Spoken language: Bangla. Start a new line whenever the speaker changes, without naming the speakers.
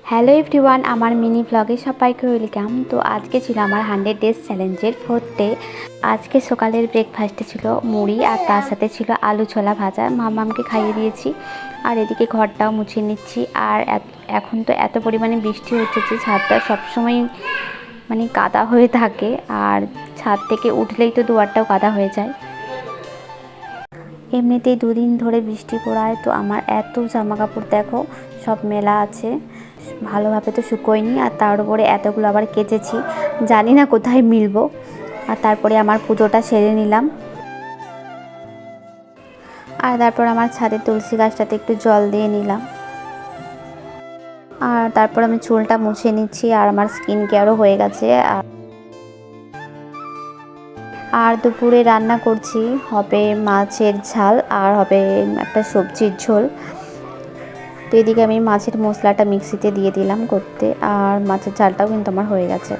হ্যালো এভরিওয়ান, আমার মিনি ব্লগে সবাইকে ওয়েলকাম। তো আজকে ছিল আমার 100 ডেজ চ্যালেঞ্জের 4th ডে। আজকে সকালের ব্রেকফাস্টে ছিল মুড়ি আর তার সাথে ছিল আলু ছোলা ভাজা। মামামকে খাইয়ে দিয়েছি আর এদিকে ঘরটাও মুছে নিচ্ছি। আর এখন তো এত পরিমাণে বৃষ্টি হচ্ছে যে ছাদটা সবসময় কাদা হয়ে থাকে, আর ছাদ থেকে উঠলেই তো দুয়ারটাও কাদা হয়ে যায়। এমনিতেই দুদিন ধরে বৃষ্টি পড়ায় তো আমার এত জামা কাপড় দেখো সব মেলা আছে, ভালোভাবে তো শুকোয়নি। আর তার উপরে এতগুলো আবার কেচেছি, জানি না কোথায় মিলবো। আর তারপরে আমার পুজোটা সেরে নিলাম। আর তারপর আমার ছাদের তুলসী গাছটাতে একটু জল দিয়ে নিলাম। আর তারপর আমি চুলটা মুছে নিচ্ছি, আর আমার স্কিন কেয়ারও হয়ে গেছে। আর দুপুরে রান্না করছি, হবে মাছের ঝাল আর হবে একটা সবজির ঝোল। তো এদিকে আমি মাছের মশলাটা মিক্সিতে দিয়ে দিলাম করতে, আর মাছের ঝালটাও কিন্তু আমার হয়ে গেছে।